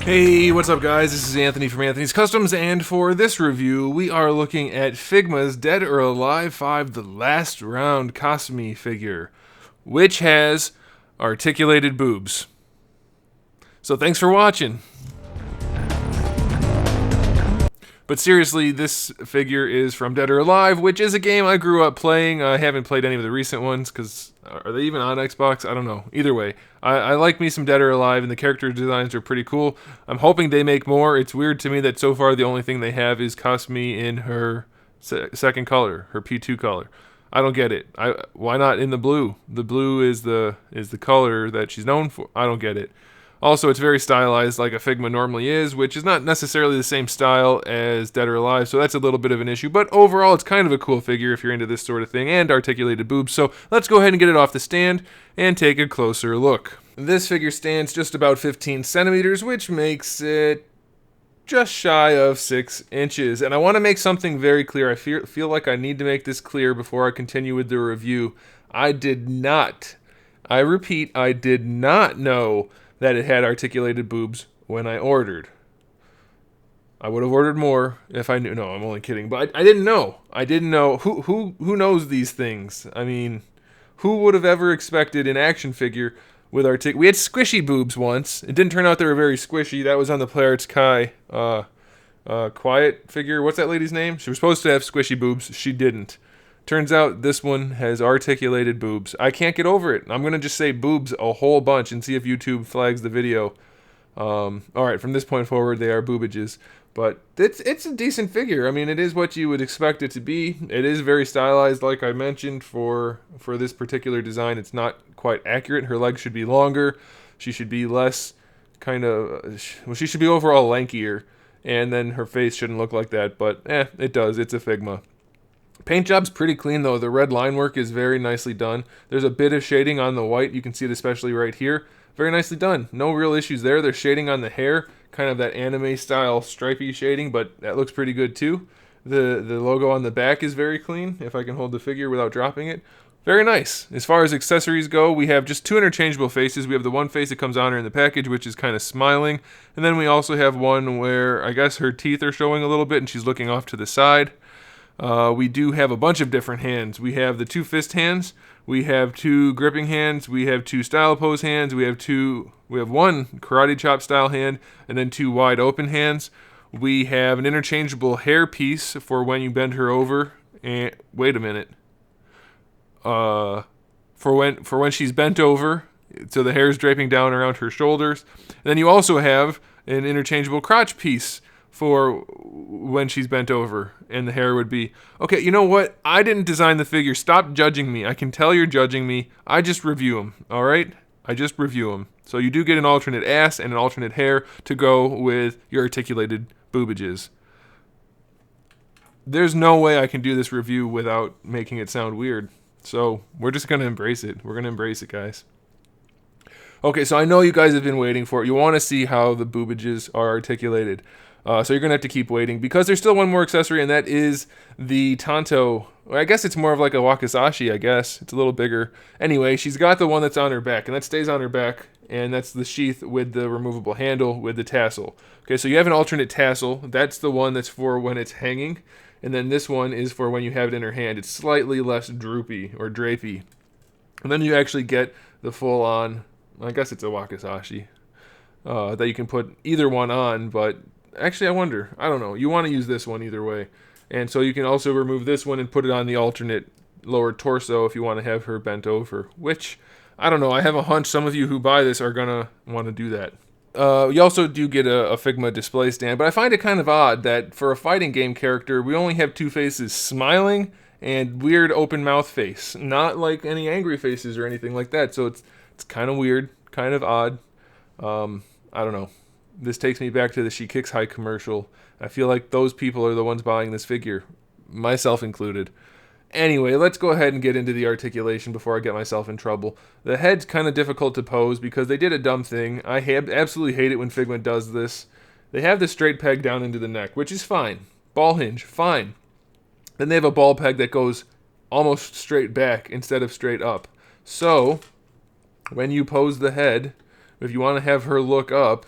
Hey, what's up guys? This is Anthony from Anthony's Customs, and for this review, we are looking at Figma's Dead or Alive 5 The Last Round KASUMI figure, which has articulated boobs. So thanks for watching. But seriously, this figure is from Dead or Alive, which is a game I grew up playing. I haven't played any of the recent ones, because are they even on Xbox? I don't know. Either way, I like me some Dead or Alive, and the character designs are pretty cool. I'm hoping they make more. It's weird to me that so far the only thing they have is KASUMI in her second color, her P2 color. I don't get it. Why not in the blue? The blue is the color that she's known for. I don't get it. Also, it's very stylized like a Figma normally is, which is not necessarily the same style as Dead or Alive, so that's a little bit of an issue. But overall, it's kind of a cool figure if you're into this sort of thing, and articulated boobs. So let's go ahead and get it off the stand and take a closer look. This figure stands just about 15 centimeters, which makes it just shy of 6 inches. And I want to make something very clear. I feel like I need to make this clear before I continue with the review. I did not know that it had articulated boobs when I ordered. I would have ordered more if I knew. No, I'm only kidding. But I didn't know. I didn't know. Who knows these things? I mean, who would have ever expected an action figure with We had squishy boobs once. It didn't turn out they were very squishy. That was on the Playarts Kai Quiet figure. What's that lady's name? She was supposed to have squishy boobs. She didn't. Turns out this one has articulated boobs. I can't get over it. I'm going to just say boobs a whole bunch and see if YouTube flags the video. Alright, from this point forward, they are boobages. But it's a decent figure. I mean, it is what you would expect it to be. It is very stylized, like I mentioned, for this particular design. It's not quite accurate. Her legs should be longer. She should be less she should be overall lankier. And then her face shouldn't look like that. But, it does. It's a Figma. Paint job's pretty clean though. The red line work is very nicely done. There's a bit of shading on the white. You can see it especially right here. Very nicely done. No real issues there. There's shading on the hair, kind of that anime style stripy shading, but that looks pretty good too. The logo on the back is very clean, if I can hold the figure without dropping it. Very nice. As far as accessories go, we have just 2 interchangeable faces. We have the one face that comes on her in the package, which is kind of smiling. And then we also have one where I guess her teeth are showing a little bit and she's looking off to the side. We do have a bunch of different hands. We have the 2 fist hands, we have 2 gripping hands, we have 2 style pose hands, we have 1 karate chop style hand, and then 2 wide open hands. We have an interchangeable hair piece for when you bend her over. And wait a minute. For when she's bent over, so the hair is draping down around her shoulders. And then you also have an interchangeable crotch piece for when she's bent over, and the hair would be... Okay, you know what? I didn't design the figure. Stop judging me. I can tell you're judging me. I just review them, alright? I just review them. So you do get an alternate ass and an alternate hair to go with your articulated boobages. There's no way I can do this review without making it sound weird. So we're just going to embrace it. We're going to embrace it, guys. Okay, so I know you guys have been waiting for it. You want to see how the boobages are articulated. So you're going to have to keep waiting, because there's still one more accessory, and that is the Tanto. I guess it's more of like a wakizashi, I guess. It's a little bigger. Anyway, she's got the one that's on her back, and that stays on her back, and that's the sheath with the removable handle with the tassel. Okay, so you have an alternate tassel. That's the one that's for when it's hanging, and then this one is for when you have it in her hand. It's slightly less droopy or drapey. And then you actually get the full-on, I guess it's a wakizashi, that you can put either one on, but... Actually, I wonder. I don't know. You want to use this one either way. And so you can also remove this one and put it on the alternate lower torso if you want to have her bent over. Which, I don't know. I have a hunch some of you who buy this are going to want to do that. You also do get a Figma display stand. But I find it kind of odd that for a fighting game character, we only have 2 faces, smiling and weird open mouth face. Not like any angry faces or anything like that. So it's kind of weird, kind of odd. I don't know. This takes me back to the She Kicks High commercial. I feel like those people are the ones buying this figure, myself included. Anyway, let's go ahead and get into the articulation before I get myself in trouble. The head's kind of difficult to pose because they did a dumb thing. I absolutely hate it when Figma does this. They have the straight peg down into the neck, which is fine. Ball hinge, fine. Then they have a ball peg that goes almost straight back instead of straight up. So, when you pose the head, if you want to have her look up,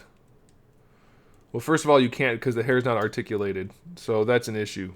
Well, first of all, you can't because the hair's not articulated, so that's an issue.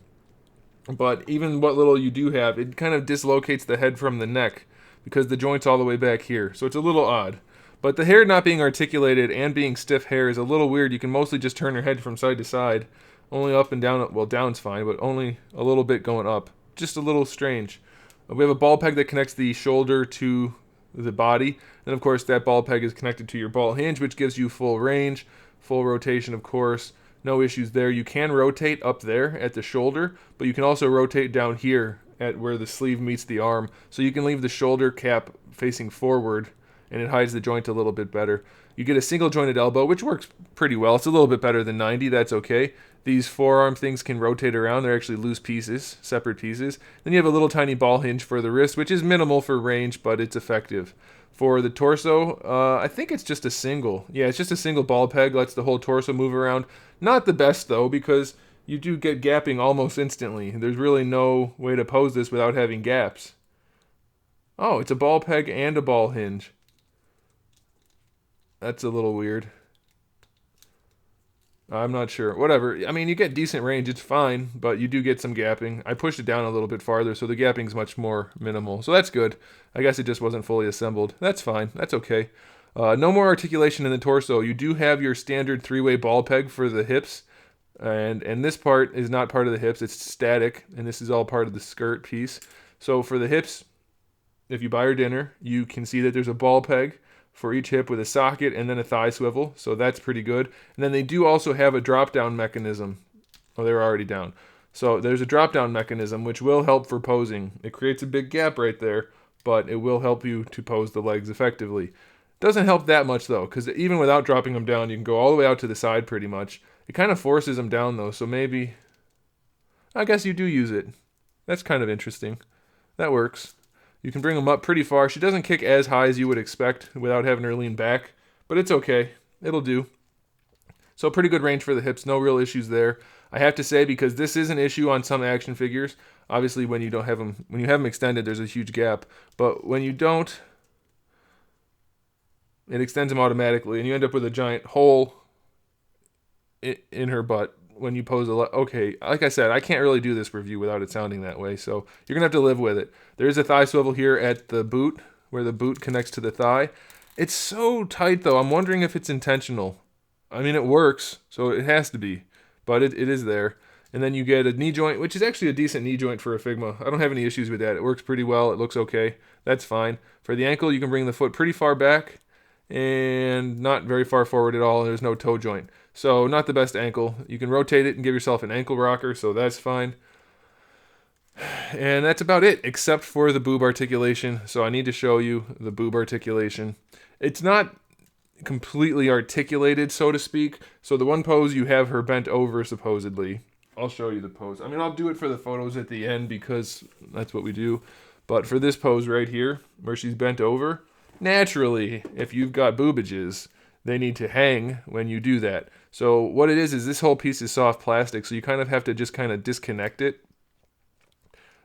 But even what little you do have, it kind of dislocates the head from the neck because the joint's all the way back here. So it's a little odd. But the hair not being articulated and being stiff hair is a little weird. You can mostly just turn her head from side to side. Only up and down. Well, down's fine, but only a little bit going up. Just a little strange. We have a ball peg that connects the shoulder to the body. And of course, that ball peg is connected to your ball hinge, which gives you full range, full rotation, of course. No issues there. You can rotate up there at the shoulder, but you can also rotate down here at where the sleeve meets the arm. So you can leave the shoulder cap facing forward, and it hides the joint a little bit better. You get a single jointed elbow, which works pretty well. It's a little bit better than 90. That's okay. These forearm things can rotate around. They're actually loose pieces, separate pieces. Then you have a little tiny ball hinge for the wrist, which is minimal for range, but it's effective. For the torso, I think it's just a single. Yeah, it's just a single ball peg. Lets the whole torso move around. Not the best, though, because you do get gapping almost instantly. There's really no way to pose this without having gaps. Oh, it's a ball peg and a ball hinge. That's a little weird. I'm not sure. Whatever. I mean, you get decent range. It's fine, but you do get some gapping. I pushed it down a little bit farther, so the gapping's much more minimal. So that's good. I guess it just wasn't fully assembled. That's fine. That's okay. No more articulation in the torso. You do have your standard three-way ball peg for the hips, and this part is not part of the hips. It's static, and this is all part of the skirt piece. So for the hips, if you buy her dinner, you can see that there's a ball peg for each hip with a socket and then a thigh swivel, so that's pretty good. And then they do also have a drop-down mechanism. Oh, they're already down. So there's a drop-down mechanism which will help for posing. It creates a big gap right there, but it will help you to pose the legs effectively. Doesn't help that much though, because even without dropping them down, you can go all the way out to the side pretty much. It kind of forces them down though, so maybe, I guess you do use it. That's kind of interesting. That works. You can bring them up pretty far. She doesn't kick as high as you would expect without having her lean back, but it's okay. It'll do. So pretty good range for the hips. No real issues there. I have to say, because this is an issue on some action figures. Obviously, when you don't have them, when you have them extended, there's a huge gap. But when you don't, it extends them automatically, and you end up with a giant hole in her butt when you pose okay, like I said, I can't really do this review without it sounding that way, so you're gonna have to live with it. There's a thigh swivel here at the boot, where the boot connects to the thigh. It's so tight though, I'm wondering if it's intentional. I mean, it works, so it has to be, but it is there. And then you get a knee joint, which is actually a decent knee joint for a Figma. I don't have any issues with that. It works pretty well, it looks okay. That's fine. For the ankle, you can bring the foot pretty far back, and not very far forward at all, and there's no toe joint. So not the best ankle. You can rotate it and give yourself an ankle rocker, so that's fine. And that's about it, except for the boob articulation. So I need to show you the boob articulation. It's not completely articulated, so to speak. So the one pose, you have her bent over, supposedly. I'll show you the pose. I mean, I'll do it for the photos at the end because that's what we do. But for this pose right here, where she's bent over, naturally, if you've got boobages, they need to hang when you do that. So what it is this whole piece is soft plastic, so you kind of have to just kind of disconnect it.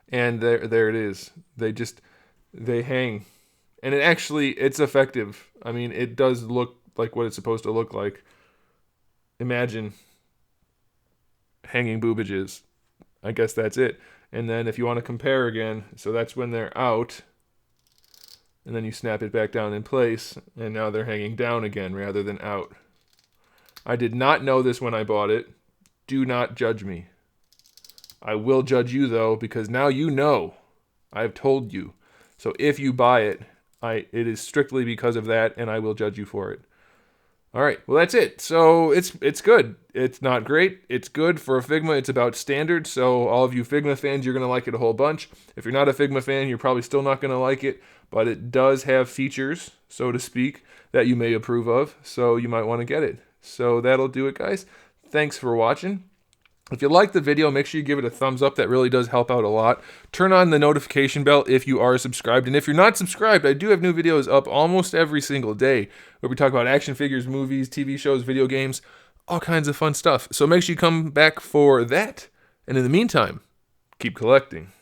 And there it is. They hang. And it's effective. I mean, it does look like what it's supposed to look like. Imagine hanging boobages. I guess that's it. And then if you want to compare again, so that's when they're out. And then you snap it back down in place, and now they're hanging down again rather than out. I did not know this when I bought it. Do not judge me. I will judge you, though, because now you know. I've told you. So if you buy it, it is strictly because of that, and I will judge you for it. All right, well, that's it. So it's good. It's not great. It's good for a Figma. It's about standard, so all of you Figma fans, you're going to like it a whole bunch. If you're not a Figma fan, you're probably still not going to like it, but it does have features, so to speak, that you may approve of, so you might want to get it. So that'll do it, guys. Thanks for watching. If you like the video, make sure you give it a thumbs up. That really does help out a lot. Turn on the notification bell if you are subscribed. And if you're not subscribed, I do have new videos up almost every single day where we talk about action figures, movies, TV shows, video games, all kinds of fun stuff. So make sure you come back for that. And in the meantime, keep collecting.